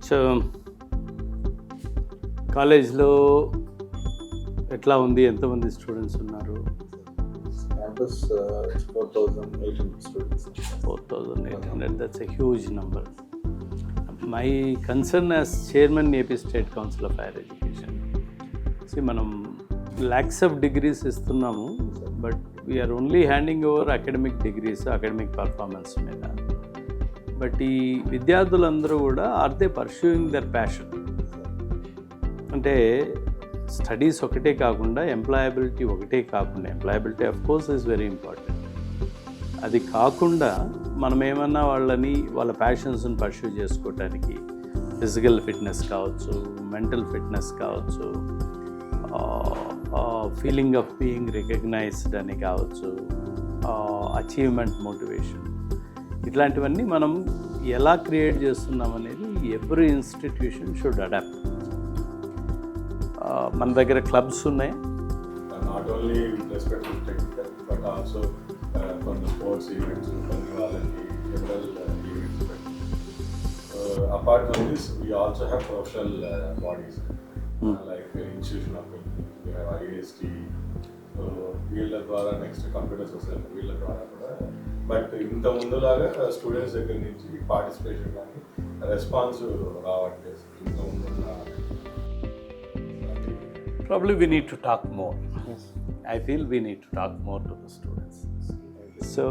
So కాలేజ్లో ఎట్లా ఉంది, ఎంతమంది స్టూడెంట్స్ ఉన్నారు? Campus 4,800 students. 4,800, that's a huge number. My concern as chairman AP State Council of Higher Education, see మనం lakhs of degrees ఇస్తున్నాము, but we are only handing over academic degrees, academic performance మీద. But ఈ విద్యార్థులందరూ కూడా are they pursuing their passion? అంటే studies ఒకటే కాకుండా employability ఒకటే కాకుండా, employability of course is very important. అది కాకుండా మనం ఏమన్నా వాళ్ళని వాళ్ళ ప్యాషన్స్ని పర్సూ చేసుకోవటానికి ఫిజికల్ ఫిట్నెస్ కావచ్చు, మెంటల్ ఫిట్నెస్ కావచ్చు, ఫీలింగ్ ఆఫ్ బీయింగ్ రికగ్నైజ్డ్ అని కావచ్చు, అచీవ్మెంట్ మోటివేషన్, ఇట్లాంటివన్నీ మనం ఎలా క్రియేట్ చేస్తున్నాం అనేది ఎవ్రీ ఇన్స్టిట్యూషన్ షుడ్ అడాప్ట్. మన దగ్గర క్లబ్స్ ఉన్నాయి, not only with respect to technical but also కొన్ని స్పోర్ట్స్ ఈవెంట్స్, కొన్ని వాళ్ళకి general events. Apart from this we also have professional bodies like institution of IST, వీళ్ళ ద్వారా నెక్స్ట్ కంప్యూటర్ సొసైటీ వీళ్ళ ద్వారా కూడా. బట్ ఇంత ముందులాగా స్టూడెంట్స్ దగ్గర నుంచి పార్టిసిపేషన్ కానీ రెస్పాన్స్ రావట్లేదు. ఇంత ముందున్న probably we need to talk more. I feel we need to talk more to the students. So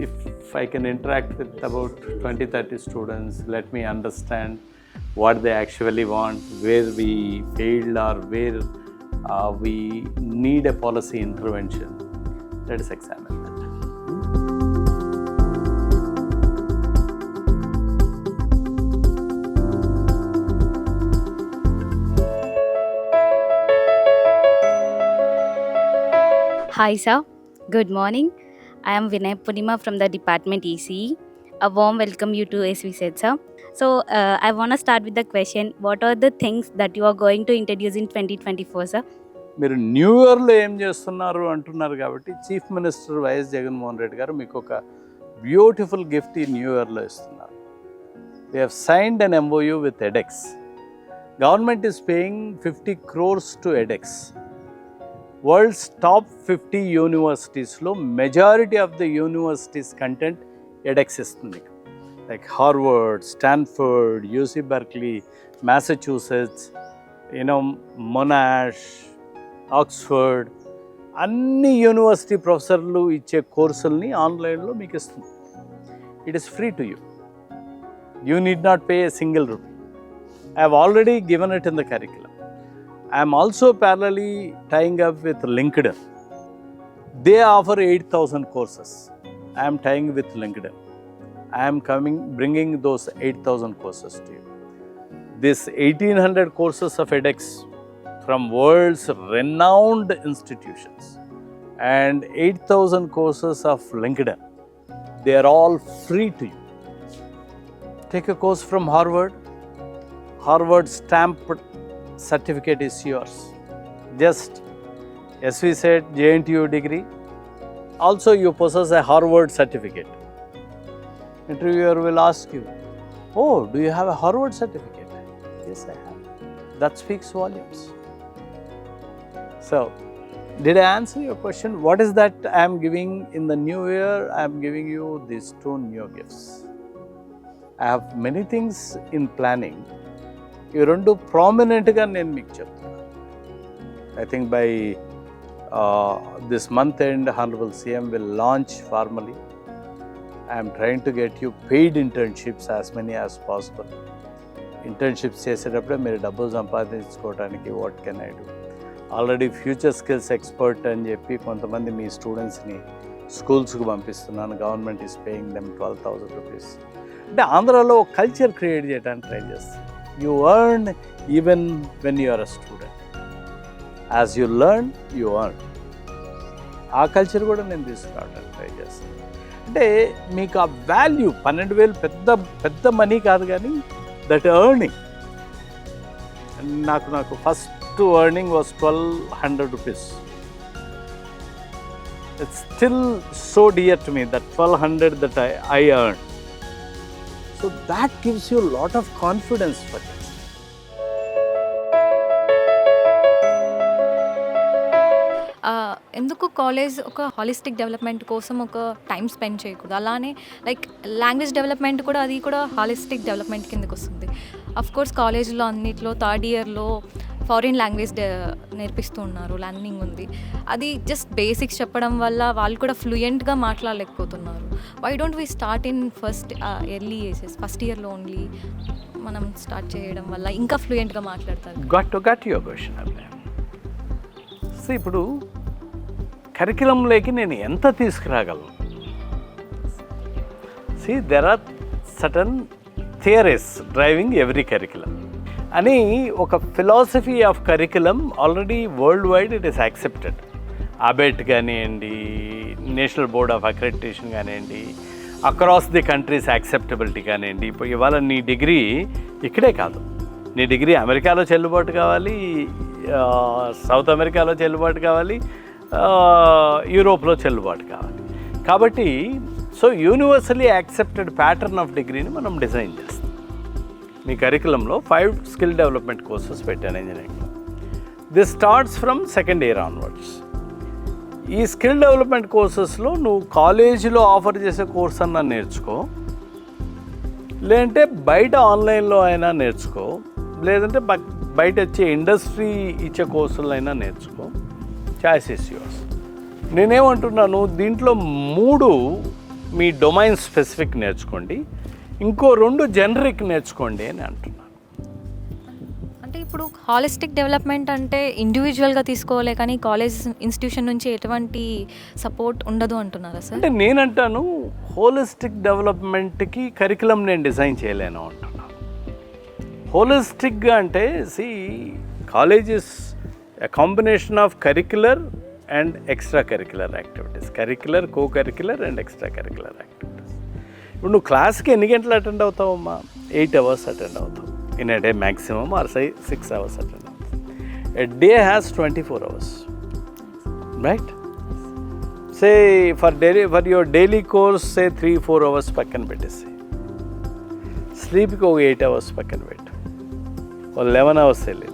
if I can interact with about 20-30 students, let me understand what they actually want, where we failed or where we need a policy intervention. Let us examine that. Hi sir, good morning. I am Vinay Purnima from the department ECE. A warm welcome you to as we said sir. So I want to start with the question, what are the things that you are going to introduce in 2024 sir? మీరు new ఇయర్లో ఏం చేస్తున్నారు అంటున్నారు కాబట్టి chief minister YS Jaganmohan Reddy గారు మీకు ఒక beautiful gift ఈ న్యూ ఇయర్లో ఇస్తున్నారు. They have signed an MOU with edX. Government is paying 50 crores to edX. World's top 50 యూనివర్సిటీస్లో majority of the universities content edX ఇస్తుంది. Like Harvard, Stanford, UC Berkeley, Massachusetts, Monash, Oxford, అన్ని university ప్రొఫెసర్లు ఇచ్చే కోర్సుల్ని ఆన్లైన్లో మీకు ఇస్తుంది. It is free to you. You need not pay a single rupee. I have already given it in the curriculum. I am also parallelly tying up with LinkedIn. They offer 8,000 courses. I am tying with LinkedIn. I am bringing those 8,000 courses to you. This 1,800 courses of edX from world's renowned institutions and 8,000 courses of LinkedIn, they are all free to you. Take a course from Harvard. Harvard stamped certificate is yours. Just as we said, JNTU degree. Also you possess a Harvard certificate. Interviewer will ask you, oh, do you have a Harvard certificate? Yes, I have. That speaks volumes. So, did I answer your question? What is that I am giving in the new year? I am giving you these 2 new gifts. I have many things in planning. ఈ 2 ప్రామినెంట్గా నేను మీకు చెప్తాను. I think by this month end honourable CM will launch formally. I'm trying to get you paid internships as many as possible. Internships చేసేటప్పుడే మీరు డబ్బులు సంపాదించుకోవడానికి what can I do. Already future skills expert అని చెప్పి కొంతమంది మీ స్టూడెంట్స్ని స్కూల్స్కి పంపిస్తున్నాను. Government is paying them 12,000 rupees. అంటే ఆంధ్రాలో కల్చర్ క్రియేట్ చేయడానికి ట్రై చేస్తాను. You earn even when you are a student. As you learn, you earn. ఆ కల్చర్ కూడా నేను తీసుకురావడానికి ట్రై చేస్తాను. అంటే మీకు ఆ వాల్యూ 12,000 పెద్ద మనీ కాదు, కానీ దట్ ఎర్నింగ్. నాకు first earning was 1,200 rupees. It's still so dear to me, that 1,200 that I earned. So So that gives you a lot of confidence for it. ఎందుకు కాలేజ్ ఒక హాలిస్టిక్ డెవలప్మెంట్ కోసం ఒక time spend చేయకూడదు? అలానే like language development కూడా అది కూడా holistic development కిందకి వస్తుంది. అఫ్ కోర్స్ కాలేజ్లో అన్నిట్లో థర్డ్ ఇయర్లో ఫారిన్ లాంగ్వేజ్ నేర్పిస్తూ ఉన్నారు, లర్నింగ్ ఉంది. అది జస్ట్ బేసిక్స్ చెప్పడం వల్ల వాళ్ళు కూడా ఫ్లూయెంట్గా మాట్లాడలేకపోతున్నారు. Why don't we start in early ages, first ఇయర్లో ఓన్లీ మనం స్టార్ట్ చేయడం వల్ల ఇంకా ఫ్లూయెంట్గా మాట్లాడతారు? Got your question. ఇప్పుడు కరికులంలోకి నేను ఎంత తీసుకురాగలను? There are certain theories driving every curriculum అని ఒక philosophy of curriculum already world wide it is accepted. ABET కానివ్వండి, నేషనల్ బోర్డ్ ఆఫ్ అక్రెడిటేషన్ కానివ్వండి, అక్రాస్ ది కంట్రీస్ యాక్సెప్టబిలిటీ కానివ్వండి. ఇప్పుడు ఇవాళ నీ డిగ్రీ ఇక్కడే కాదు, నీ డిగ్రీ అమెరికాలో చెల్లుబాటు కావాలి, సౌత్ అమెరికాలో చెల్లుబాటు కావాలి, యూరోప్లో చెల్లుబాటు కావాలి. కాబట్టి so universally accepted pattern of డిగ్రీని మనం డిజైన్ చేస్తాం. మీ కరికులంలో 5 స్కిల్ డెవలప్మెంట్ కోర్సెస్ పెట్టాను ఇంజనీరింగ్లో. This starts from second year onwards. ఈ స్కిల్ డెవలప్మెంట్ కోర్సెస్లో నువ్వు కాలేజీలో ఆఫర్ చేసే కోర్స్ అన్నా నేర్చుకో, లేదంటే బయట ఆన్లైన్లో అయినా నేర్చుకో, లేదంటే బయట వచ్చే ఇండస్ట్రీ ఇచ్చే కోర్సులైనా నేర్చుకో. Choice is yours. నేనేమంటున్నాను, దీంట్లో 3 మీ డొమైన్ స్పెసిఫిక్ నేర్చుకోండి, ఇంకో 2 జనరిక్ నేర్చుకోండి అని అంటున్నాను. అంటే ఇప్పుడు హాలిస్టిక్ డెవలప్మెంట్ అంటే ఇండివిజువల్గా తీసుకోవాలి, కానీ కాలేజ్ ఇన్స్టిట్యూషన్ నుంచి ఎటువంటి సపోర్ట్ ఉండదు అంటున్నారా సార్? అంటే నేనంటాను హోలిస్టిక్ డెవలప్మెంట్కి కరికులం నేను డిజైన్ చేయలేను అంటున్నాను. హోలిస్టిక్గా అంటే college is a combination of curricular and extra curricular activities. Curricular, co curricular and extra curricular activities. ఇప్పుడు నువ్వు క్లాస్కి ఎన్ని గంటలు అటెండ్ అవుతావమ్మా? 8 hours అటెండ్ అవుతావు in a day maximum, or 6 hours attend అవుతావు. A day has 24 hours, right? For your daily course 3-4 hours పక్కన పెట్టేసి, స్లీప్కి ఒక 8 hours పక్కన పెట్టు, 11 hours వెళ్ళింది.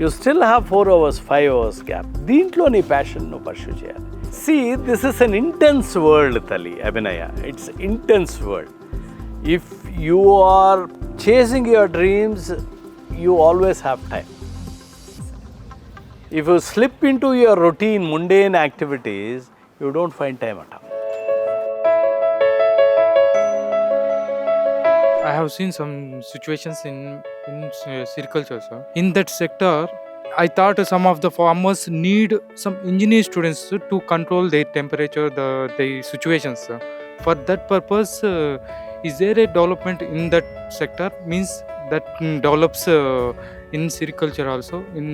You still have 4 hours, 5 hours gap. దీంట్లో నీ ప్యాషన్ నువ్వు పర్స్యూ చేయాలి. This is an intense world తల్లి Abhinaya. It's intense world. If you are chasing your dreams, you always have time. If you slip into your routine mundane activities, you don't find time at all. I have seen some situations in sericulture, sir. In that sector, I thought some of the farmers need some engineer students to control their temperature, their situations, sir. For that purpose, is there a development in that sector? Means that develops in sericulture also. In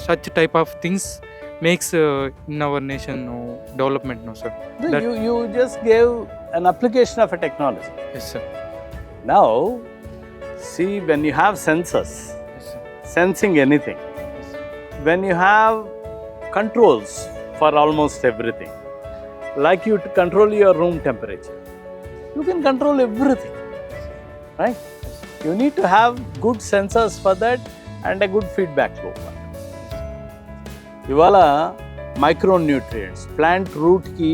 such type of things makes in our nation development, no, sir. You just gave an application of a technology. Yes, sir. Now, when you have sensors, Yes, sir. sensing anything, Yes, sir. when you have controls for almost everything, like you control your room temperature, you can control everything, right? You need to have good sensors for that and a good feedback loop. ఇవాళ micronutrients, plant రూట్కి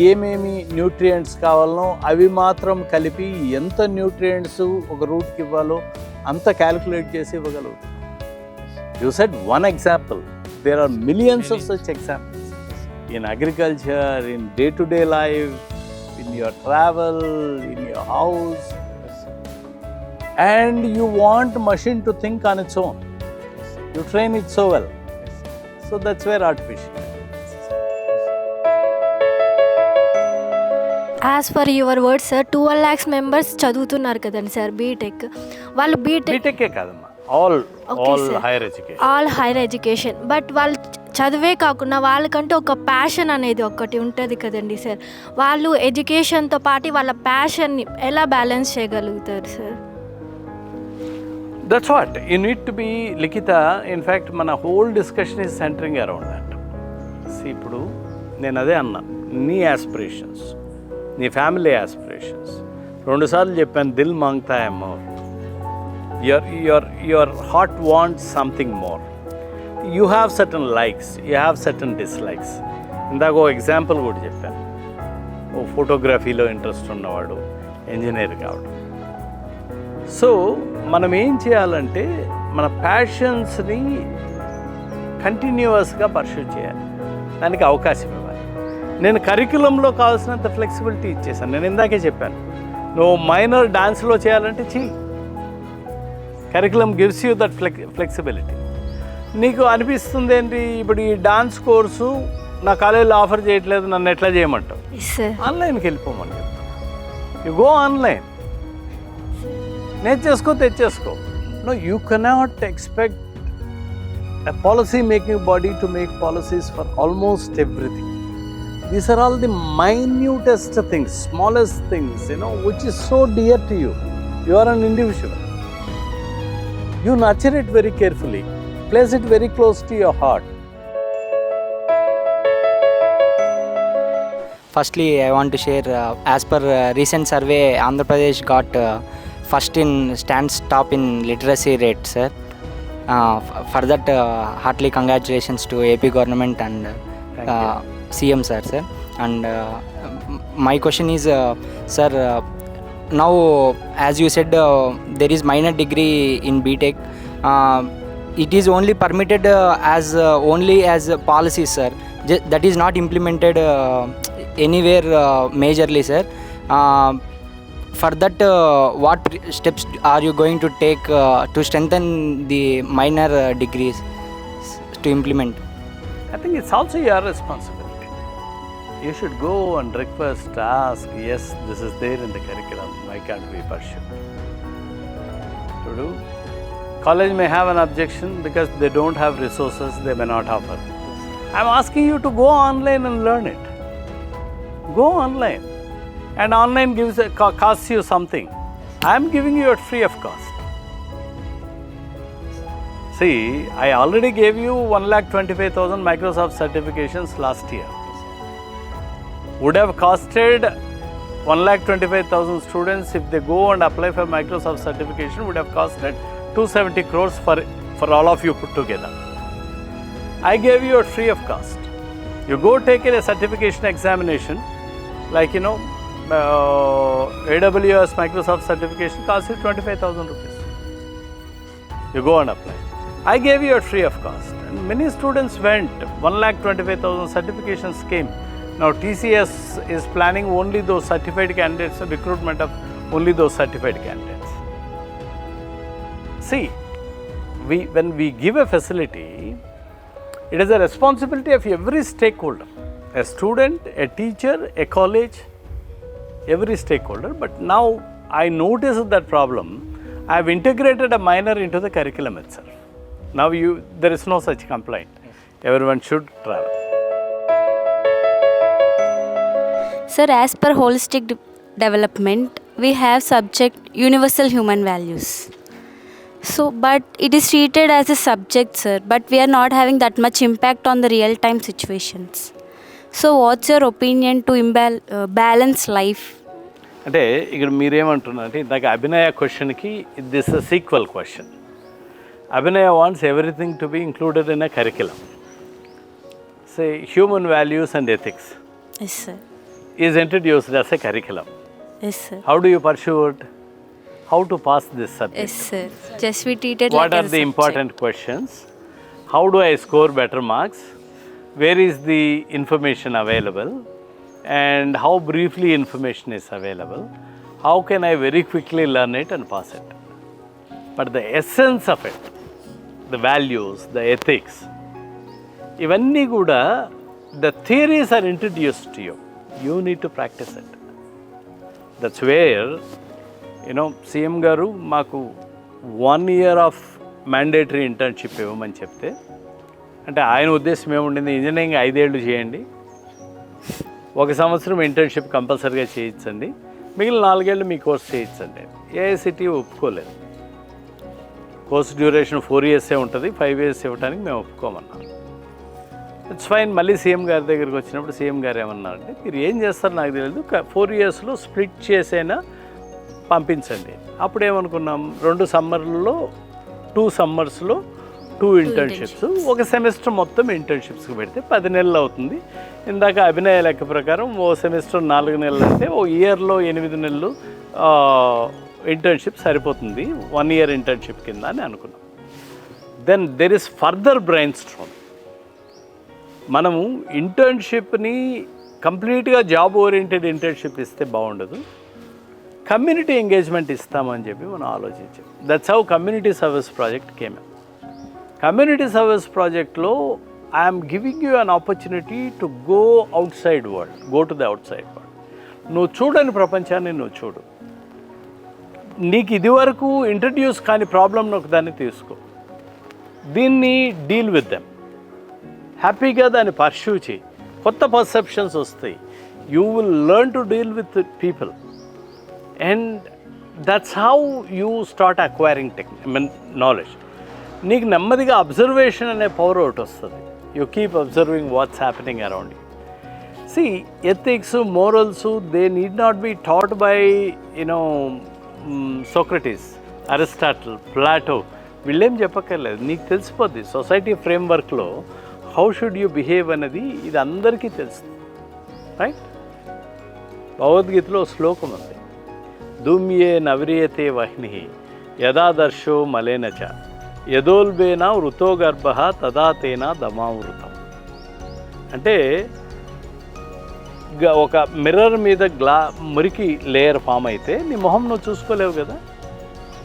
ఏమేమి nutrients కావాలనో అవి మాత్రం కలిపి ఎంత nutrients ఒక రూట్కి ఇవ్వాలో అంత క్యాలిక్యులేట్ చేసి ఇవ్వగలుగుతాం. You said one example, there are millions of such examples in agriculture, in day to day life, in your travel, in your house, and you want machine to think on its own. You train it so well. So that's where artificial. As per your words sir, 12 lakhs members చదువుతున్నారు కదండి sir BTech. వాళ్ళు బీటెక్కే కాదమ్మా, all higher education. All higher education. But వాళ్ళు చదివే కాకుండా వాళ్ళకంటూ ఒక passion అనేది ఒకటి ఉంటుంది కదండి సార్. వాళ్ళు ఎడ్యుకేషన్తో పాటు వాళ్ళ ప్యాషన్ని ఎలా బ్యాలెన్స్ చేయగలుగుతారు sir? That's what you need to be, Likita. In fact, మన whole discussion is centering around that. See, ఇప్పుడు నేను అదే అన్నా, నీ యాస్పిరేషన్స్, నీ ఫ్యామిలీ యాస్పిరేషన్స్, 2 సార్లు చెప్పాను, దిల్ మాంగ్తా హై more. Your heart wants something more. You have certain likes, you have certain dislikes. ఇందాక ఓ ఎగ్జాంపుల్ కూడా చెప్పాను. ఓ ఫోటోగ్రఫీలో ఇంట్రెస్ట్ ఉన్నవాడు ఇంజనీర్ కావడం. సో మనం ఏం చేయాలంటే మన ప్యాషన్స్ని కంటిన్యూస్గా పర్సూ చేయాలి, దానికి అవకాశం ఇవ్వాలి. నేను కరికులంలో కావాల్సినంత ఫ్లెక్సిబిలిటీ ఇచ్చేసాను. నేను ఇందాకే చెప్పాను, నువ్వు మైనర్ డాన్స్లో చేయాలంటే చెయ్యి. Curriculum gives you that flexibility. నీకు అనిపిస్తుంది ఏంటి, ఇప్పుడు ఈ డాన్స్ కోర్సు నా కాలేజీలో ఆఫర్ చేయట్లేదు, నన్ను ఎట్లా చేయమంటావు? ఆన్లైన్కి వెళ్ళిపోమని చెప్తాను. యు గో ఆన్లైన్, నేర్చేసుకో, తెచ్చేసుకో. No, you cannot expect a policy making body to make policies for almost everything. These are all the minutest things, smallest things, which is so dear to you. You are an individual. You nurture it very carefully, place it very close to your heart. Firstly, I want to share, as per recent survey, Andhra Pradesh got first in, stands top in literacy rate, sir. For that, heartily congratulations to AP government and CM sir. And my question is, sir, now as you said, there is minor degree in BTech. It is only permitted only as policy, sir. That is not implemented anywhere majorly, sir. For that, what steps are you going to take to strengthen the minor degrees to implement? I think it's also your responsibility. You should go and request, ask, yes, this is there in the curriculum, why can't we pursue? To do. College may have an objection because they don't have resources, they may not offer. I'm asking you to go online and learn it. Go online. And online costs you something. I'm giving you at free of cost. See, I already gave you 1,25,000 Microsoft certifications last year. Would have costed 1,25,000 students if they go and apply for Microsoft certification, would have costed 270 crores for all of you put together. I gave you at free of cost. You go take a certification examination, like AWS Microsoft certification costs you 25,000 rupees. You go and apply. I gave you at free of cost. And many students went, 1,25,000 certifications came. Now TCS is planning only those certified candidates, recruitment of only those certified candidates. See, when we give a facility, it is a responsibility of every stakeholder, a student, a teacher, a college, every stakeholder. But now I noticed that problem. I have integrated a minor into the curriculum itself. Now there is no such complaint. Everyone should travel. Sir, as per holistic development, we have subject universal human values. So, but it is treated as a subject, sir, but we are not having that much impact on the real-time situations. So, what's your opinion to balance life? అంటే ఇక్కడ మీరేమంటున్నారంటే ఇందాక అభినయ క్వశ్చన్కి this a sequel question. Abhinaya wants everything to be included in a curriculum. Say human values and ethics Yes, sir. Is introduced as a curriculum. Yes, sir. How do you pursue it? How to pass this subject? Yes, sir. Just we treated What like are as a the subject. important questions? How do I score better marks? Where is the information available? And how briefly information is available? How can I very quickly learn it and pass it? But the essence of it, the values, the ethics, ivanni kuda, the theories are introduced to you. You need to practice it. That's where, CM garu maku 1 year of mandatory internship ఇవ్వమని చెప్తే, అంటే ఆయన ఉద్దేశం ఏముండింది, engineering 5 ఏళ్ళు చేయండి, 1 సంవత్సరం internship కంపల్సరీగా చేయించండి, మిగిలిన 4 ఏళ్ళు మీ కోర్స్ చేయించండి. ఏఐసిటీ ఒప్పుకోలేదు. కోర్స్ డ్యూరేషన్ 4 years ఉంటుంది, 5 years ఇవ్వడానికి మేము ఒప్పుకోమన్నారు. It's fine. మళ్ళీ సీఎం గారి దగ్గరికి వచ్చినప్పుడు సీఎం గారు ఏమన్నారంటే, మీరు ఏం చేస్తారు నాకు తెలియదు, 4 yearsలో స్ప్లిట్ చేసైనా పంపించండి. అప్పుడు ఏమనుకున్నాం, 2 సమ్మర్లలో 2 సమ్మర్స్లో 2 ఇంటర్న్షిప్స్, ఒక సెమిస్టర్ మొత్తం ఇంటర్న్షిప్స్కి పెడితే 10 నెలలు అవుతుంది. ఇందాక అభినయ లెక్క ప్రకారం ఓ సెమిస్టర్ 4 నెలలు అంటే ఓ ఇయర్లో 8 నెలలు ఇంటర్న్షిప్ సరిపోతుంది, 1 ఇయర్ ఇంటర్న్షిప్ కింద అని అనుకున్నాం. Then there is further brainstorm. మనము ఇంటర్న్షిప్ని కంప్లీట్గా జాబ్ ఓరియంటెడ్ ఇంటర్న్షిప్ ఇస్తే బాగుండదు, కమ్యూనిటీ ఎంగేజ్మెంట్ ఇస్తామని చెప్పి మనం ఆలోచించాం. That's how community service project came. Community service ప్రాజెక్ట్లో I'm giving you an opportunity to go outside world, go to the outside world. నువ్వు చూడని ప్రపంచాన్ని నువ్వు చూడు. నీకు ఇదివరకు ఇంట్రడ్యూస్ కాని ప్రాబ్లమ్ను ఒకదాన్ని తీసుకో, దీన్ని డీల్ విత్ దెమ్, హ్యాపీగా దాన్ని పర్స్యూ చేయి, కొత్త పర్సెప్షన్స్ వస్తాయి, you will learn to deal with people, and that's how you start acquiring knowledge. నీకు నెమ్మదిగా అబ్జర్వేషన్ అనే పవర్ ఒకటి వస్తుంది. You keep observing what's happening around you. See, ethics, morals, they need not be taught by, Socrates, Aristotle, Plato. వీళ్ళేం చెప్పక్కర్లేదు, నీకు తెలిసిపోద్ది. Society ఫ్రేమ్వర్క్లో హౌ షుడ్ యూ బిహేవ్ అనేది ఇది అందరికీ తెలుస్తుంది, రైట్? భగవద్గీతలో శ్లోకం ఉంది, ధూమ్యే నవ్రియతే వహ్ని యదాదర్శో మలేనచ యదోల్బేన వృతో గర్భ తదా తేన దమావృతం. అంటే ఒక మిర్రర్ మీద మురికి లేయర్ ఫామ్ అయితే నీ మొహం నువ్వు చూసుకోలేవు కదా,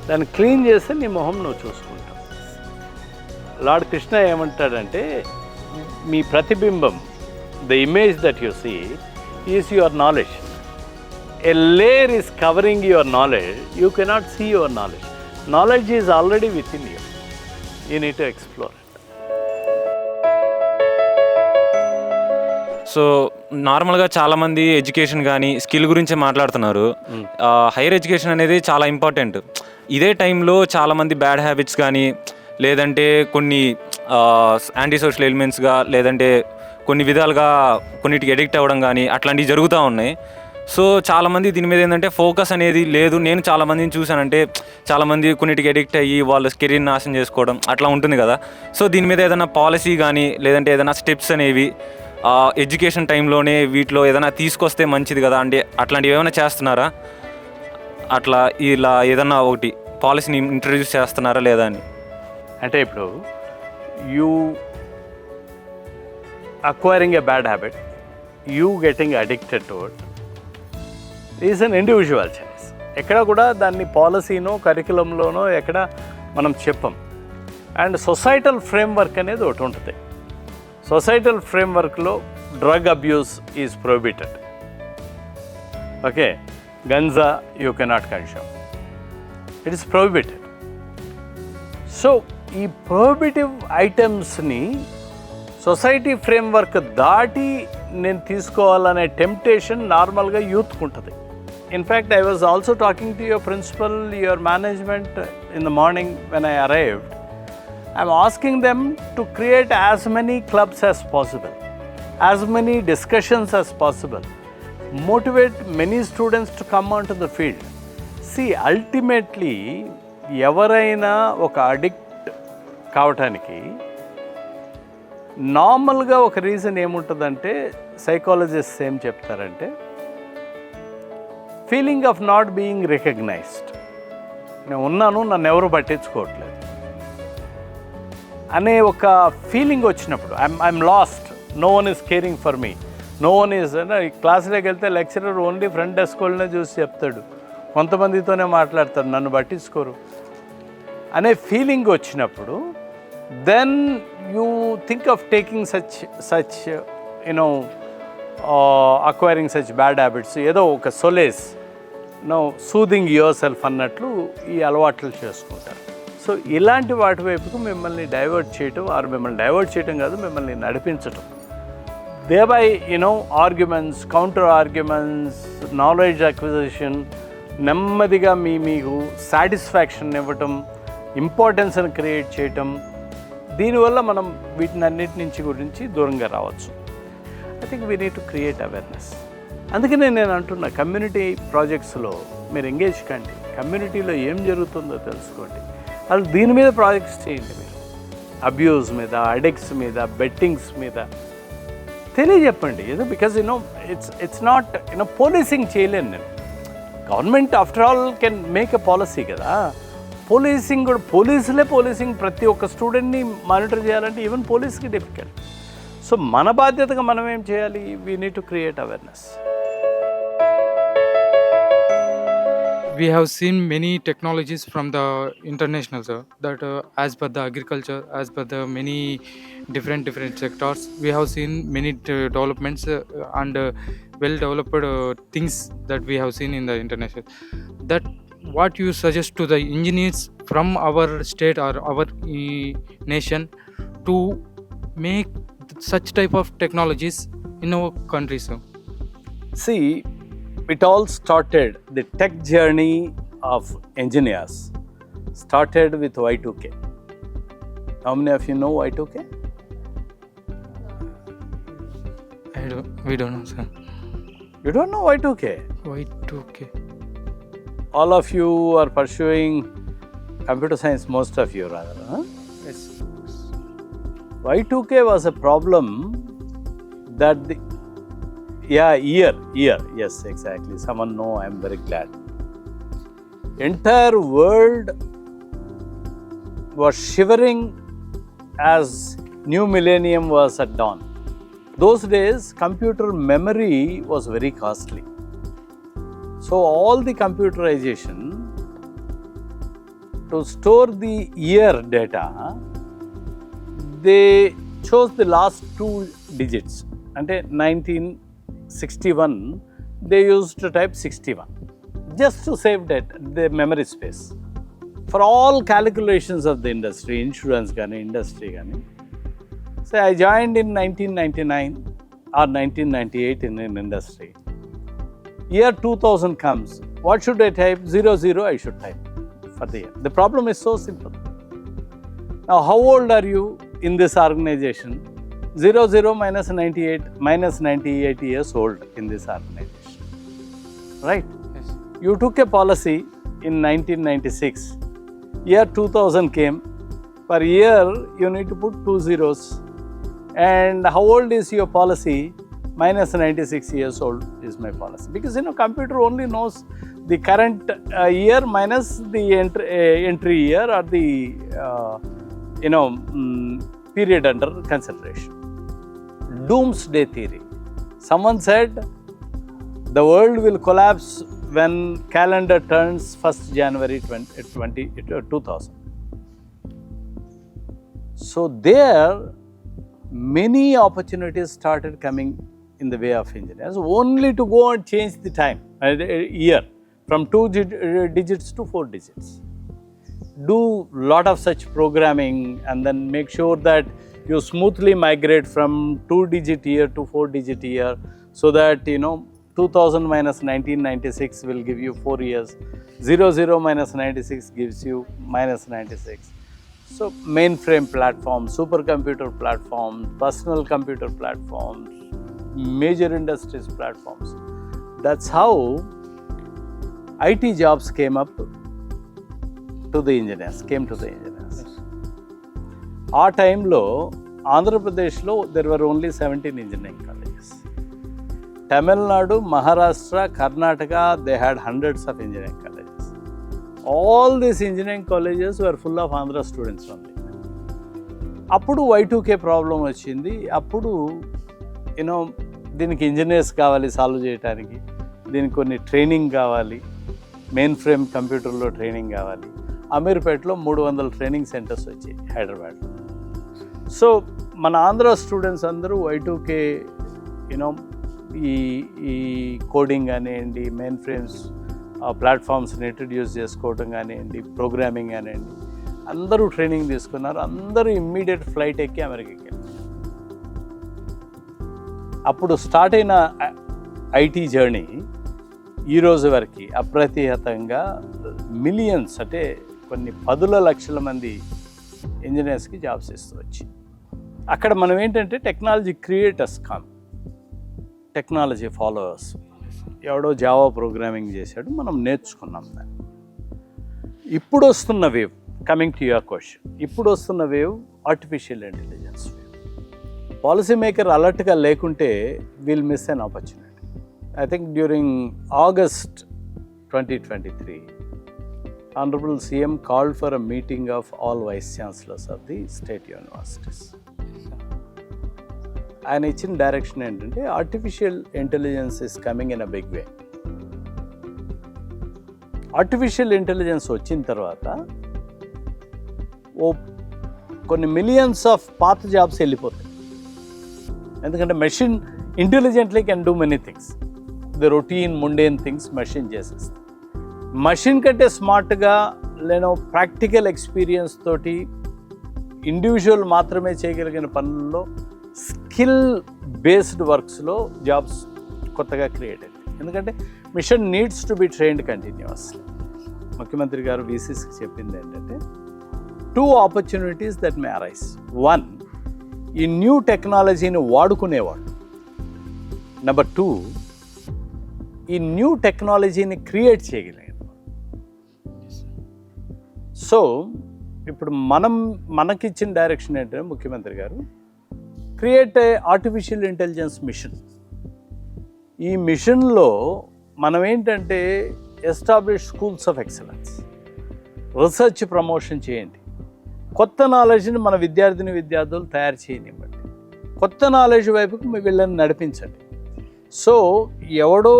దాన్ని క్లీన్ చేస్తే నీ మొహం నువ్వు చూసుకుంటావు. లార్డ్ కృష్ణ ఏమంటాడంటే, మీ ప్రతిబింబం, the image that you see is your knowledge. A layer is covering your knowledge, you cannot see your knowledge. Knowledge is already within you, you need to explore. So నార్మల్గా చాలామంది education కానీ skill గురించి మాట్లాడుతున్నారు. Higher education అనేది చాలా important. ఇదే టైంలో చాలామంది బ్యాడ్ హ్యాబిట్స్ కానీ, లేదంటే కొన్ని యాంటీ సోషల్ ఎలిమెంట్స్గా, లేదంటే కొన్ని విధాలుగా కొన్నిటికి ఎడిక్ట్ అవ్వడం కానీ అట్లాంటివి జరుగుతూ ఉన్నాయి. సో చాలామంది దీని మీద ఏంటంటే ఫోకస్ అనేది లేదు. నేను చాలామందిని చూశానంటే చాలామంది కొన్నిటికి ఎడిక్ట్ అయ్యి వాళ్ళ కెరీర్ నాశనం చేసుకోవడం అట్లా ఉంటుంది కదా. సో దీని మీద ఏదైనా పాలసీ కానీ, లేదంటే ఏదైనా స్టెప్స్ అనేవి ఎడ్యుకేషన్ టైంలోనే వీటిలో ఏదైనా తీసుకొస్తే మంచిది కదా అంటే అట్లాంటివి ఏమైనా చేస్తున్నారా? అట్లా ఇలా ఏదన్నా ఒకటి పాలసీని ఇంట్రడ్యూస్ చేస్తున్నారా లేదా అని? అంటే ఇప్పుడు you acquiring a bad habit, you getting addicted to it is an individual choice. ఎక్కడ కూడా దాన్ని పాలసీనో కరికులంలోనో ఎక్కడ మనం చెప్పం. అండ్ సొసైటల్ ఫ్రేమ్వర్క్ అనేది ఒకటి ఉంటుంది. సొసైటల్ ఫ్రేమ్వర్క్లో drug abuse is prohibited. Okay, ganja you cannot consume, it is prohibited. So ఈ ప్రొహిబిటివ్ ఐటమ్స్ని సొసైటీ ఫ్రేమ్వర్క్ దాటి నేను తీసుకోవాలనే టెంప్టేషన్ నార్మల్గా యూత్కు ఉంటుంది. In fact I was also talking to your principal, your management in the morning when I arrived. I'm asking them to create as many clubs as possible, as many discussions as possible, motivate many students to come onto the field. See, ultimately, ఎవరైనా ఒక addict కావటానికి నార్మల్గా ఒక reason ఏముంటుందంటే, psychologists ఏం చెప్తారంటే, feeling of not being recognised. నేను ఉన్నాను, నన్ను ఎవరు పట్టించుకోవట్లేదు అనే ఒక ఫీలింగ్ వచ్చినప్పుడు, I'm lost, no one is caring for me, no one is. క్లాసులోకి వెళ్తే లెక్చరర్ ఓన్లీ ఫ్రంట్ డెస్క్ వాళ్ళనే చూసి చెప్తాడు, కొంతమందితోనే మాట్లాడతాడు, నన్ను పట్టించుకోరు అనే ఫీలింగ్ వచ్చినప్పుడు, then you think of taking such acquiring such bad habits, ఏదో ఒక సొలేస్, సూదింగ్ యువర్ సెల్ఫ్ అన్నట్లు ఈ అలవాట్లు చేసుకుంటారు. సో ఇలాంటి వాటి వైపుకు మిమ్మల్ని డైవర్ట్ చేయటం, ఆర్ మిమ్మల్ని డైవర్ట్ చేయటం కాదు, మిమ్మల్ని నడిపించటం. Debate arguments, counter arguments, knowledge acquisition, నెమ్మదిగా మీకు సాటిస్ఫాక్షన్ ఇవ్వటం, ఇంపార్టెన్స్ని క్రియేట్ చేయటం, దీనివల్ల మనం వీటిని అన్నిటి నుంచి గురించి దూరంగా రావచ్చు. I think we need to create awareness. అందుకనే నేను అంటున్నా, కమ్యూనిటీ ప్రాజెక్ట్స్లో మీరు ఎంగేజ్ కండి, కమ్యూనిటీలో ఏం జరుగుతుందో తెలుసుకోండి. అసలు దీని మీద ప్రాజెక్ట్స్ చేయండి. మీరు అబ్యూస్ మీద, అడిక్ట్స్ మీద, బెట్టింగ్స్ మీద తెలియజెప్పండి. ఏదో బికాజ్ ఇట్స్ నాట్ పోలీసింగ్ చేయలేను నేను. Government after all can make a policy కదా. పోలీసింగ్ కూడా పోలీసింగ్ ప్రతి ఒక్క స్టూడెంట్ని మానిటర్ చేయాలంటే ఈవెన్ పోలీస్కి డిఫికల్ట్. సో మన బాధ్యతగా మనం ఏం చేయాలి? We need to create awareness. We have seen many technologies from the international, sir, that as per the agriculture, as per the many different sectors, we have seen many developments and well developed things that we have seen in the international. That what you suggest to the engineers from our state or our nation to make such type of technologies in our country, sir? See, it all started, the tech journey of engineers started with Y2K. How many of you know Y2K? We don't know, sir. You don't know Y2K? Y2K. All of you are pursuing computer science, most of you rather, huh? Yes. Y2K was a problem that year, yes, exactly. Someone know, I'm very glad. Entire world was shivering as new millennium was at dawn. Those days, computer memory was very costly. So all the computerization to store the year data, they chose the last 2 digits. Ante 1961, they used to type 61 just to save the memory space. For all calculations of the industry, insurance gani, industry gani. So I joined in 1999 or 1998 in an industry. Year 2000 comes, what should I type? 00 I should type for the year. The problem is so simple. Now how old are you in this organization? 00 minus 98 years old in this organization, right? Yes. You took a policy in 1996. Year 2000 came. Per year you need to put 2 zeros. And how old is your policy? Minus 96 years old is my policy. Because computer only knows the current year minus the entry year or the period under consideration. Doomsday theory. Someone said the world will collapse when calendar turns 1st January 2000. So there, many opportunities started coming in the way of engineers, only to go and change the time, year, from 2 digits to 4 digits. Do lot of such programming and then make sure that you smoothly migrate from 2-digit year to 4-digit year, so that 2000 minus 1996 will give you 4 years. 00 minus 96 gives you minus 96. So mainframe platforms, supercomputer platforms, personal computer platforms, major industries platforms. That's how IT jobs came to the engineers. ఆ టైంలో ఆంధ్రప్రదేశ్లో there were only 17 engineering colleges. Tamil Nadu, Maharashtra, Karnataka, they had hundreds of engineering colleges. All these engineering colleges were full of Andhra students only. అప్పుడు Y2K problem వచ్చింది. అప్పుడు దీనికి engineers కావాలి solve చేయడానికి, దీనికి కొన్ని ట్రైనింగ్ కావాలి, మెయిన్ ఫ్రేమ్ కంప్యూటర్లో ట్రైనింగ్ కావాలి. అమీర్పేటలో 300 ట్రైనింగ్ సెంటర్స్ వచ్చాయి హైదరాబాద్లో. సో మన ఆంధ్ర స్టూడెంట్స్ అందరూ Y2K ఈ కోడింగ్ కానివ్వండి, మెయిన్ ఫ్రేమ్స్ ప్లాట్ఫామ్స్ని ఇంట్రడ్యూస్ చేసుకోవడం కానివ్వండి, ప్రోగ్రామింగ్ కానివ్వండి, అందరూ ట్రైనింగ్ తీసుకున్నారు. అందరూ ఇమ్మీడియట్ ఫ్లైట్ ఎక్కి అమెరికాకి వెళ్ళారు. అప్పుడు స్టార్ట్ అయిన ఐటీ జర్నీ ఈరోజు వరకు అప్రతిహతంగా మిలియన్స్, అంటే కొన్ని 10 లక్షల మంది ఇంజనీర్స్కి జాబ్స్ ఇస్తూ వచ్చి, అక్కడ మనం ఏంటంటే టెక్నాలజీ క్రియేటర్స్ కాదు, టెక్నాలజీ ఫాలోవర్స్. ఎవడో జావా ప్రోగ్రామింగ్ చేశాడు, మనం నేర్చుకున్నాం దాన్ని. ఇప్పుడు వస్తున్న wave, coming to your question, ఇప్పుడు వస్తున్న wave artificial intelligence wave. Policy maker అలర్ట్గా లేకుంటే will miss an opportunity. I think during August 2023, Honorable CM called for a meeting of all Vice Chancellors of the state universities. ఆయన ఇచ్చిన direction ఏంటంటే artificial intelligence is coming in a big way. Artificial intelligence వచ్చిన తర్వాత కొన్ని millions of పాత jobs వెళ్ళిపోతాయి. ఎందుకంటే machine intelligently can do many things. The routine mundane things machine చేసేస్తుంది. మెషిన్ కంటే స్మార్ట్గా లేనో ప్రాక్టికల్ ఎక్స్పీరియన్స్ తోటి ఇండివిజువల్ మాత్రమే చేయగలిగిన పనుల్లో స్కిల్ బేస్డ్ వర్క్స్లో జాబ్స్ కొత్తగా క్రియేట్ అయింది. ఎందుకంటే machine needs to be trained continuously. ముఖ్యమంత్రి గారు వీసీస్కి చెప్పింది ఏంటంటే 2 ఆపర్చునిటీస్ దట్ మే అరైజ్. 1, ఈ న్యూ టెక్నాలజీని వాడుకునేవాడు. నెంబర్ 2, ఈ న్యూ టెక్నాలజీని క్రియేట్ చేయగలిగాడు. సో ఇప్పుడు మనకిచ్చిన డైరెక్షన్ ఏంటంటే ముఖ్యమంత్రి గారు create a artificial intelligence mission. ఈ మిషన్లో మనం ఏంటంటే establish schools of excellence, research promotion చేయండి, కొత్త నాలెడ్జ్ని మన విద్యార్థులు తయారు చేయనివ్వండి, కొత్త నాలెడ్జ్ వైపుకు మీ వీళ్ళని నడిపించండి. సో ఎవడో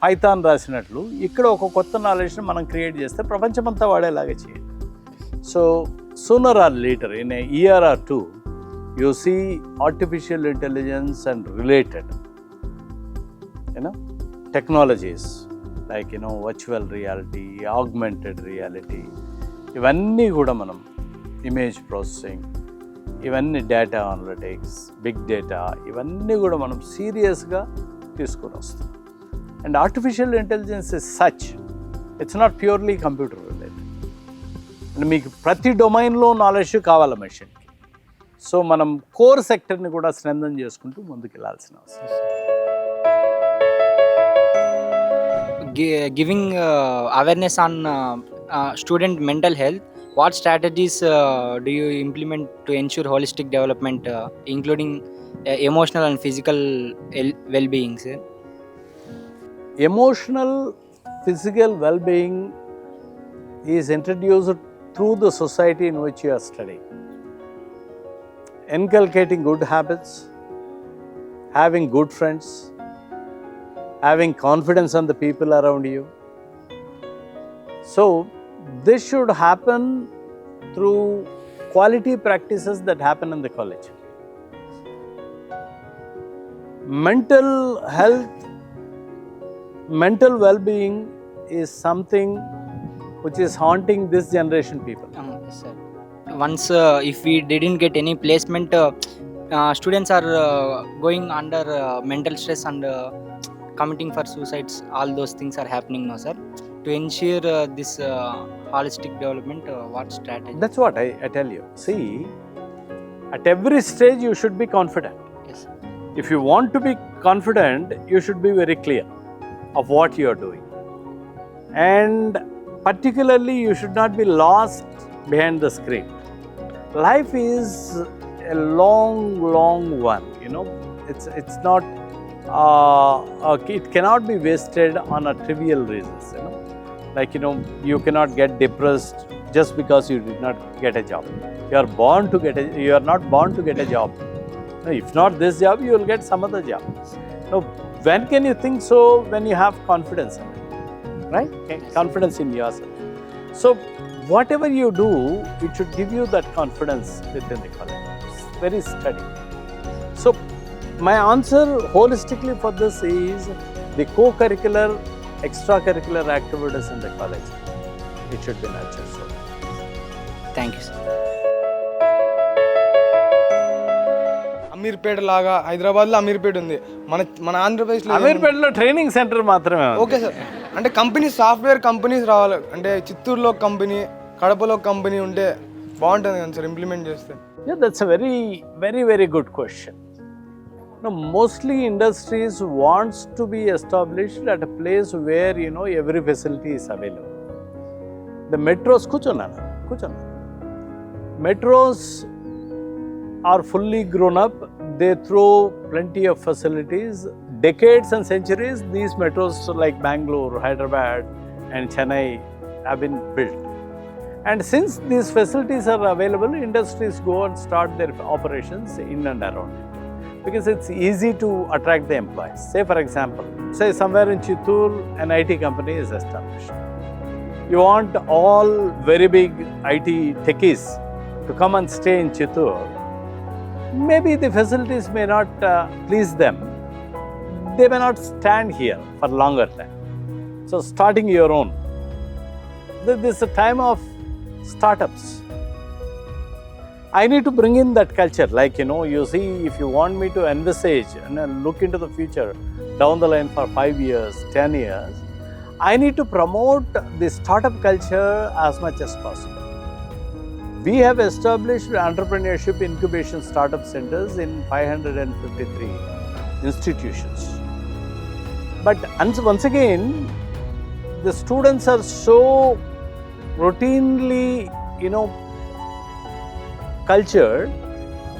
పైథాన్ రాసినట్లు ఇక్కడ ఒక కొత్త నాలెడ్జ్ని మనం క్రియేట్ చేస్తే ప్రపంచమంతా వాడేలాగా చేయండి. So sooner or later, in a year are 2, you see artificial intelligence and related technologies like virtual reality, augmented reality, ఇవన్నీ కూడా మనం ఇమేజ్ ప్రాసెసింగ్, ఇవన్నీ డేటా అనలిటిక్స్, బిగ్ డేటా, ఇవన్నీ కూడా మనం సీరియస్గా తీసుకొని వస్తాం. And artificial intelligence is such, it's not purely computer related. And మీకు ప్రతి డొమైన్లో నాలెడ్జ్ కావాలి మెషిన్కి. సో మనం కోర్ సెక్టర్ని కూడా స్ట్రెంథన్ చేసుకుంటూ ముందుకు వెళ్ళాల్సిన అవసరం. Giving awareness on student mental health, what strategies do you implement to ensure holistic development, including emotional and physical well-being, sir? Emotional, physical well-being is introduced through the society in which you are studying. Inculcating good habits, having good friends, having confidence on the people around you. So this should happen through quality practices that happen in the college. Mental health, mental well-being is something which is haunting this generation people. Yes, sir. Once if we didn't get any placement, students are going under mental stress and committing for suicides. All those things are happening now, sir. To ensure this holistic development, what strategy? That's what I tell you. See, at every stage you should be confident. Yes, sir. If you want to be confident, you should be very clear of what you are doing. And particularly, you should not be lost behind the screen. Life is a long one, it's not, it cannot be wasted on a trivial reasons, Like, you cannot get depressed just because you did not get a job. You are not born to get a job. No, if not this job, you will get some other job. No, when can you think so? When you have confidence in it, right? Okay. Confidence in yourself. So whatever you do, it should give you that confidence within the college. It's very steady. So my answer holistically for this is the co-curricular, extracurricular activities in the college. It should be nurtured. So Thank you, sir. Ameerpet లాగా హైదరాబాద్లో అమీర్పేట ఉంది, మన ఆంధ్రప్రదేశ్లో అమీర్పేటలో training centre మాత్రమే. Okay sir, అంటే companies, software companies రావాలి అంటే చిత్తూరులో కంపెనీ, కడపలో కంపెనీ ఉంటే బాగుంటుంది కదా సార్ ఇంప్లిమెంట్ చేస్తే? Yeah, that's a very, very, very good question. No, mostly industries wants to be established at a place where every facility is available. The metros, metros are fully grown up. They throw plenty of facilities. Decades and centuries, these metros like Bangalore, Hyderabad and Chennai have been built. And since these facilities are available, industries go and start their operations in and around it. Because it's easy to attract the employees. Say for example, somewhere in Chittoor, an IT company is established. You want all very big IT techies to come and stay in Chittoor. Maybe the facilities may not please them. They may not stand here for longer time. So starting your own. This is a time of startups. I need to bring in that culture. Like, you see, if you want me to envisage and look into the future down the line for 5 years, 10 years, I need to promote the startup culture as much as possible. We have established entrepreneurship incubation startup centers in 553 institutions. But once again, the students are so routinely, cultured,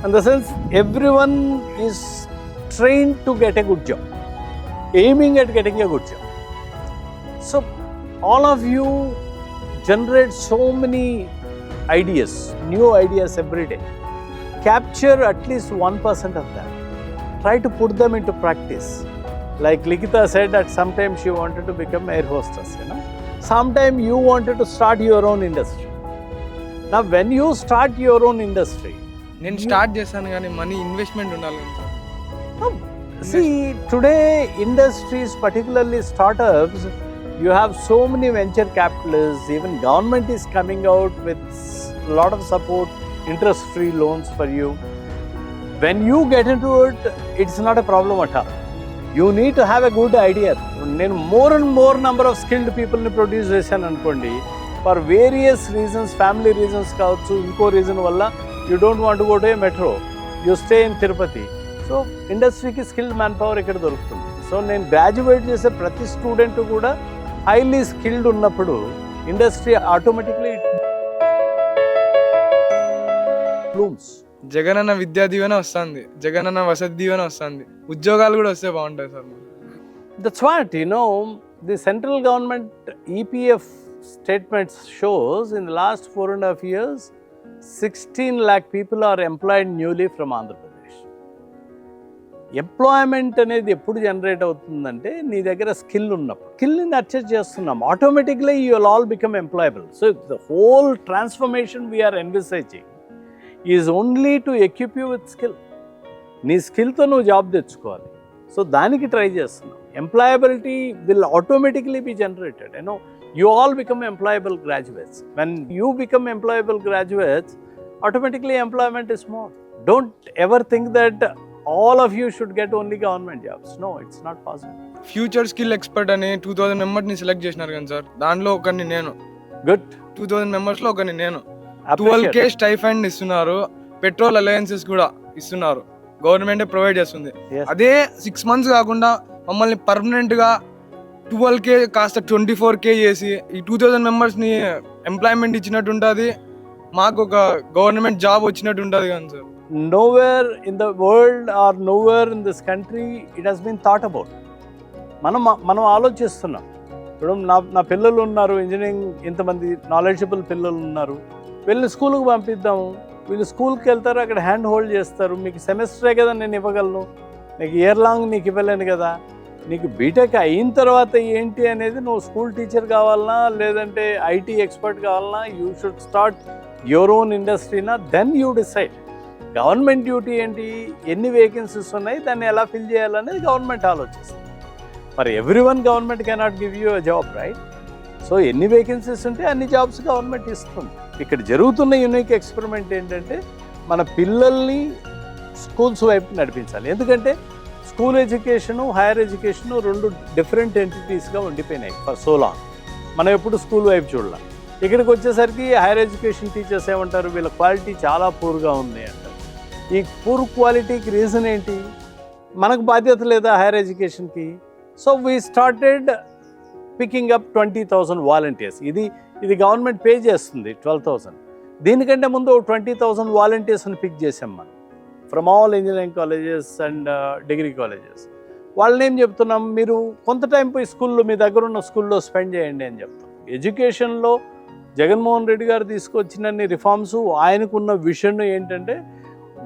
in the sense everyone is trained to get a good job, aiming at getting a good job. So all of you generate so many ideas, new ideas every day. Capture at least 1% of them. Try to put them into practice. Like Likita said that sometimes she wanted to become air hostess, Sometime you wanted to start your own industry. Now when you start your own industry, నేను start చేశాను కానీ money investment ఉండాలి కదా sir. see, today industries, particularly startups, you have so many venture capitalists. Even government is coming out with a lot of support, interest-free loans for you. When you get into it, it's not a problem at all. You need to have a good idea. నేను more and more number of skilled people ని produce చేశాను అనుకోండి, for various reasons, family reasons కావచ్చు, ఇంకో reason వల్ల you don't want to go to A metro, you stay in Tirupati. So ఇండస్ట్రీకి skilled man power ఇక్కడ దొరుకుతుంది. సో నేను గ్రాడ్యుయేట్ చేసే ప్రతి స్టూడెంట్ కూడా హైలీ స్కిల్డ్ ఉన్నప్పుడు industry automatically Bloom's. Jagananna Vidya Deevena వస్తుంది, జగనన్న వసతి దీవెన వస్తుంది, ఉద్యోగాలు కూడా వస్తే బాగుంటాయి sir. That's what, the central government EPF statements shows in the last 4.5 years, 16 lakh people are employed newly from Andhra Pradesh. Employment అనేది ఎప్పుడు జనరేట్ అవుతుందంటే నీ దగ్గర స్కిల్ ఉన్నప్పుడు. స్కిల్ని నర్చర్ చేస్తున్నాం, automatically you will all become employable. So the whole transformation we are envisaging is only to equip you with skill. నీ స్కిల్తో నువ్వు జాబ్ తెచ్చుకోవాలి. సో దానికి ట్రై చేస్తున్నాం. Employability will automatically be generated. You all become employable graduates. When you become employable graduates, automatically employment is more. Don't ever think that all of you should get only government jobs. No, it's not possible. Future skill expert అని 2000 మెంబర్స్ని select చేసినారు కదా sir, దాంట్లో ఒకరిని నేను. Good. 2000 మెంబర్స్లో ఒకరిని నేను. 12K స్టైఫండ్ ఇస్తున్నారు, పెట్రోల్ అలయన్సెస్ కూడా ఇస్తున్నారు, గవర్నమెంటే ప్రొవైడ్ చేస్తుంది. అదే 6 months కాకుండా మమ్మల్ని పర్మనెంట్గా 12K కాస్త 24K చేసి ఈ 2000 మెంబర్స్ని ఎంప్లాయ్మెంట్ ఇచ్చినట్టు ఉంటుంది, మాకు ఒక గవర్నమెంట్ జాబ్ వచ్చినట్టు ఉంటుంది కదా sir. Nowhere in the world or nowhere in this country it has been thought about. మనం ఆలోచిస్తున్నాం. ఇప్పుడు నా పిల్లలు ఉన్నారు, ఇంజనీరింగ్ ఇంతమంది నాలెడ్జబుల్ పిల్లలు ఉన్నారు, వీళ్ళని స్కూల్కి పంపిద్దాము. వీళ్ళు స్కూల్కి వెళ్తారు, అక్కడ హ్యాండ్ హోల్డ్ చేస్తారు. మీకు సెమిస్టరే కదా నేను ఇవ్వగలను, నీకు ఇయర్ లాంగ్ నీకు ఇవ్వలేను కదా. నీకు బీటెక్ అయిన తర్వాత ఏంటి అనేది, నువ్వు స్కూల్ టీచర్ కావాలన్నా లేదంటే ఐటీ ఎక్స్పర్ట్ కావాలన్నా, you should start your own ఇండస్ట్రీనా, then you decide. Government duty ఏంటి, ఎన్ని వేకెన్సీస్ ఉన్నాయి, దాన్ని ఎలా ఫిల్ చేయాలనేది గవర్నమెంట్ ఆలోచిస్తుంది. For every one government cannot give you a job, right? So ఎన్ని వేకెన్సీస్ ఉంటే అన్ని జాబ్స్ గవర్నమెంట్ ఇస్తుంది. ఇక్కడ జరుగుతున్న యూనిక్ ఎక్స్పెరిమెంట్ ఏంటంటే మన పిల్లల్ని స్కూల్స్ వైపు నడిపించాలి. ఎందుకంటే స్కూల్ ఎడ్యుకేషను, హైయర్ ఎడ్యుకేషను రెండు డిఫరెంట్ ఎంటిటీస్గా ఉండిపోయినాయి ఫర్ సో లాంగ్. మనం ఎప్పుడు స్కూల్ వైపు చూడాలి. ఇక్కడికి వచ్చేసరికి హైయర్ ఎడ్యుకేషన్ టీచర్స్ ఏమంటారు, వీళ్ళ క్వాలిటీ చాలా పూర్గా ఉంది అంటారు. ఈ పూర్ క్వాలిటీకి రీజన్ ఏంటి? మనకు బాధ్యత లేదా హైయర్ ఎడ్యుకేషన్కి? So we started picking up 20,000 volunteers. ఇది గవర్నమెంట్ పే చేస్తుంది 12,000. దీనికంటే ముందు 20,000 వాలంటీర్స్ని పిక్ చేసాం మనం from all engineering colleges and degree colleges. వాళ్ళని ఏం చెప్తున్నాం, మీరు కొంత టైం పోయి స్కూల్లో, మీ దగ్గర ఉన్న స్కూల్లో స్పెండ్ చేయండి అని చెప్తాం. ఎడ్యుకేషన్లో జగన్మోహన్ రెడ్డి గారు తీసుకొచ్చినన్ని రిఫార్మ్స్, ఆయనకున్న విషన్ ఏంటంటే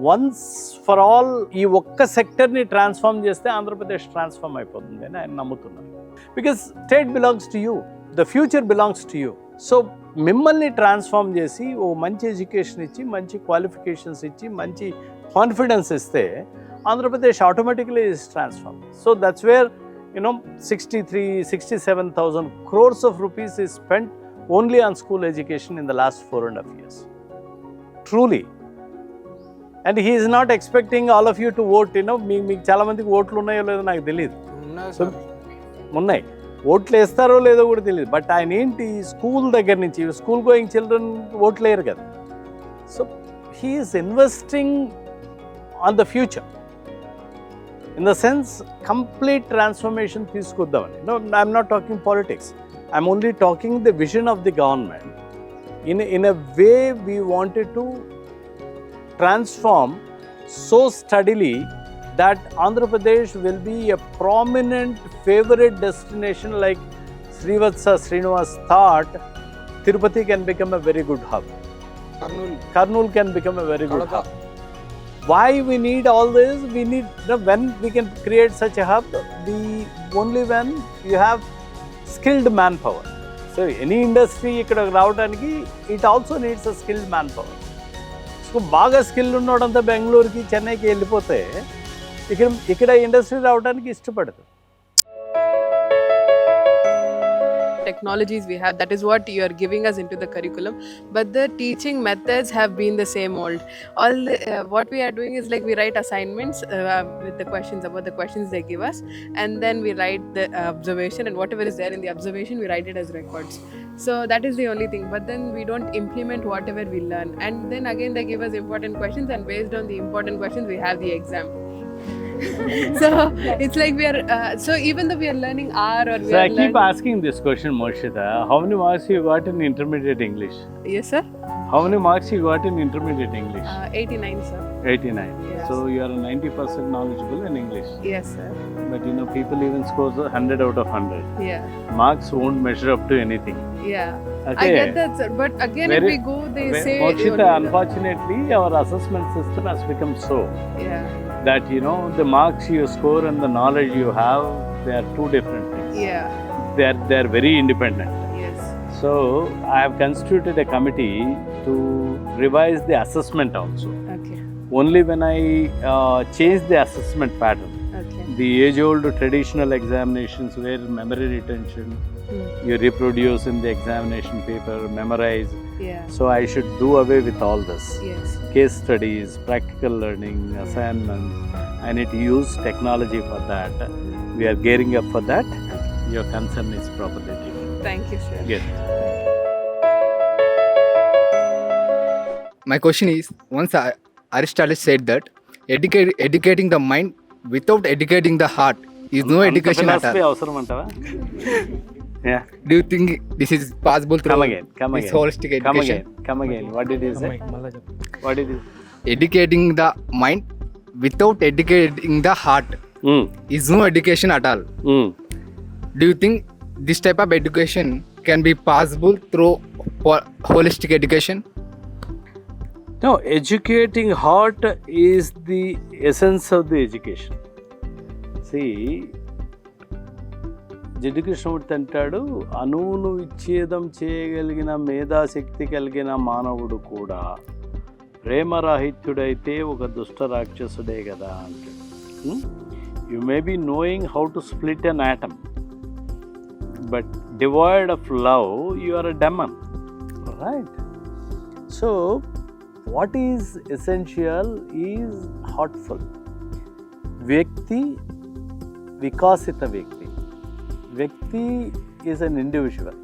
వన్స్ ఫర్ ఆల్ ఈ ఒక్క సెక్టర్ని ట్రాన్స్ఫార్మ్ చేస్తే ఆంధ్రప్రదేశ్ ట్రాన్స్ఫార్మ్ అయిపోతుంది అని ఆయన నమ్ముతున్నారు. Because state belongs to you, the future belongs to you. So మిమ్మల్ని ట్రాన్స్ఫార్మ్ చేసి ఓ మంచి ఎడ్యుకేషన్ ఇచ్చి, మంచి క్వాలిఫికేషన్స్ ఇచ్చి, మంచి కాన్ఫిడెన్స్ ఇస్తే Andhra Pradesh automatically is transform. So that's where 63,000-67,000 crores of rupees is spent only on school education in the last 4.5 years. Truly. And he is not expecting all of you to vote. మీకు చాలా మందికి ఓట్లు ఉన్నాయో లేదో నాకు తెలియదు. ఉన్నాయి, ఓట్లు వేస్తారో లేదో కూడా తెలియదు. బట్ ఆయన ఏంటి, స్కూల్ దగ్గర నుంచి స్కూల్ గోయింగ్ చిల్డ్రన్ ఓట్లు వేయరు కదా. So he is investing on the future. In the sense, complete transformation తీసుకొద్దామని. No, I'm not talking politics. I'm only talking the vision of the government. In a way, we wanted to transform so steadily that Andhra Pradesh will be a prominent favorite destination, like Srivatsa Srinivas thought. Tirupati can become a very good hub. Kurnool can become a very good hub. Why we need all this? We need, when we can create such a hub, only when you have skilled manpower. So any industry ikkada raavadaniki, it also needs a skilled manpower. So baga skill unnodanta Bangalore ki, Chennai ki ellipothe ikkada industry raavadaniki ishtapadadu. Technologies we have, that is what you are giving us into the curriculum, but the teaching methods have been the same old. What we are doing is like we write assignments with the questions, about the questions they give us, and then we write the observation, and whatever is there in the observation we write it as records. So that is the only thing, but then we don't implement whatever we learn, and then again they give us important questions, and based on the important questions we have the exam. So it's like we are so even though we are learning R or we so are I keep asking this question, Moshita, how many marks you got in intermediate English? Yes sir. How many marks you got in intermediate English? 89 sir. 89. Yes. So you are 90% knowledgeable in English. Yes sir. But people even score 100 out of 100. Yeah. Marks won't measure up to anything. Yeah. Okay. I get that sir, but again if we go they say Moshita, unfortunately our assessment system has become so yeah, that the marks you score and the knowledge you have, they are two different things. yeah, They are very independent. yes, So I have constituted a committee to revise the assessment also. okay, Only when I change the assessment pattern, okay, the age-old traditional examinations where memory retention, you reproduce in the examination paper, memorize. yeah, So I should do away with all this. yes, Case studies, practical learning, assignments. I need to use technology for that. We are gearing up for that. Your concern is properly taken. thank you sir. Yes. My question is, once Aristotle said that educating the mind without educating the heart is no education at all. అవసరం అంటావా? Yeah. Do you think this is possible through Come again. this holistic education? Come again. What did you say? What did you? Educating the mind without educating the heart is no education at all. Do you think this type of education can be possible through holistic education? No, educating heart is the essence of the education. See, జడ్డుకృష్ణమూర్తి అంటాడు, అణువును విచ్ఛేదం చేయగలిగిన మేధాశక్తి కలిగిన మానవుడు కూడా ప్రేమరాహిత్యుడైతే ఒక దుష్ట రాక్షసుడే కదా అంటాడు. You may be knowing how to split an atom, but devoid of love you are a demon, right? So what is essential is heartful. Vyakti, Vikasita Vyakti. Vyakti is an individual.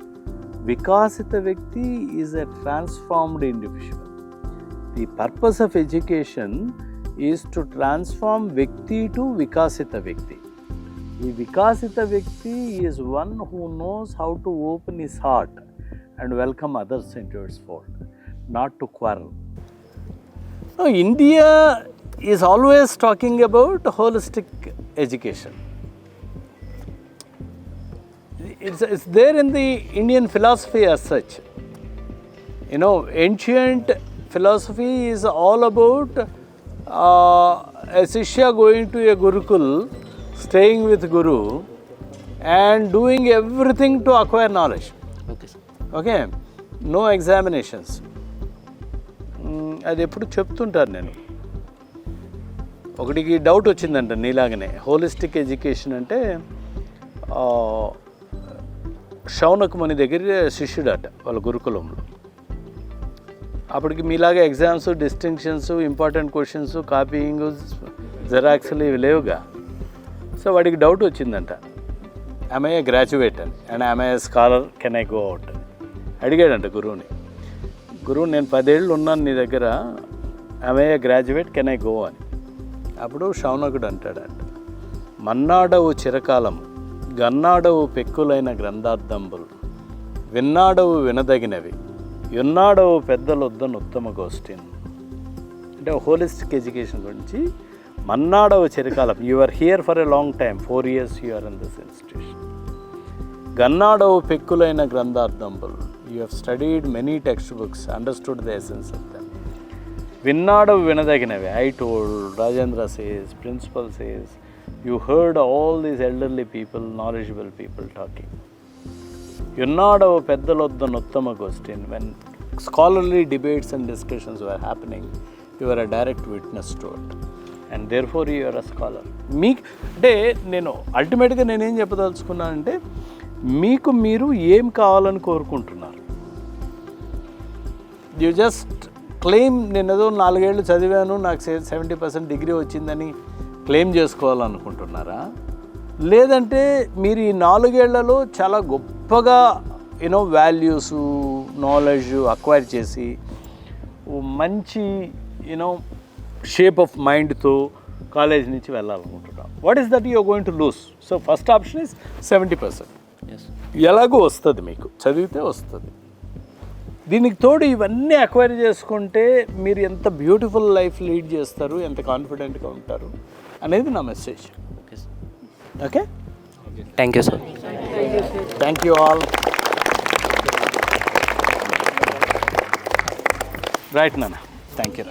Vikasita Vyakti is a transformed individual. The purpose of education is to transform వ్యక్తి to వికాసిత వ్యక్తి. ఈ వికాసిత వ్యక్తి is one who knows how to open his heart and welcome others in to it's fold, not to quarrel. India is always talking about holistic education. It's there in the Indian philosophy as such. You know, ancient philosophy is all about a Shishya going to a Gurukul, staying with Guru and doing everything to acquire knowledge. Okay? No examinations. అది ఎప్పుడు చెప్తుంటాను నేను. ఒకటికి doubt వచ్చిందంట నీలాగనే, holistic education అంటే శౌనక్ ముని దగ్గర శిష్యుడట వాళ్ళ గురుకులంలో. అప్పటికి మీలాగా exams, distinctions, important questions, copying, జెరాక్స్లు ఇవి లేవుగా. సో వాడికి డౌట్ వచ్చిందంట, am I a graduate and am I a scholar, can I go out? అడిగాడంట గురువుని. గురువు, నేను 10 ఏళ్ళు ఉన్నాను నీ దగ్గర, am I a graduate, can I go అని. అప్పుడు శౌనకుడు అంటాడంట, మన్నాడవు చిరకాలం, గన్నాడవు పెక్కులైన గ్రంథార్థంబులు, విన్నాడవు వినదగినవి, యున్నాడవు పెద్దలొద్దను ఉత్తమ గోష్ఠిని. అంటే హోలిస్టిక్ ఎడ్యుకేషన్ గురించి, మన్నాడవు చిరకాలం, you are here for a long time, 4 years you are in this institution. గన్నాడవు పెక్కులైన గ్రంథార్థంబులు, you have studied many textbooks, understood the essence of them. Vinnadavu vinadaginave, I told, Rajendra says, principal says, you heard all these elderly people, knowledgeable people talking. Yunnadavu peddaloddanu uttama gostin, when scholarly debates and discussions were happening, you were a direct witness to it, and therefore you are a scholar. అంటే నేను అల్టిమేట్గా నేనేం చెప్పదలుచుకున్నానంటే, మీకు మీరు ఏం కావాలని కోరుకుంటున్నారు? You just claim, నేను ఏదో 4 ఏళ్ళు చదివాను, నాకు 70% డిగ్రీ వచ్చిందని క్లెయిమ్ చేసుకోవాలనుకుంటున్నారా? లేదంటే మీరు ఈ 4 ఏళ్లలో చాలా గొప్పగా వాల్యూస్, నాలెడ్జ్ అక్వైర్ చేసి మంచి షేప్ ఆఫ్ మైండ్తో కాలేజ్ నుంచి వెళ్ళాలనుకుంటున్నాం. What is that you are going to lose? So first option is 70%. ఎలాగో వస్తుంది, మీకు చదివితే వస్తుంది. దీనికి తోడు ఇవన్నీ అక్వైర్ చేసుకుంటే మీరు ఎంత బ్యూటిఫుల్ లైఫ్ లీడ్ చేస్తారు, ఎంత కాన్ఫిడెంట్గా ఉంటారు అనేది నా message. Okay, thank you sir. Thank you all. Right నాన్న, థ్యాంక్ యూ.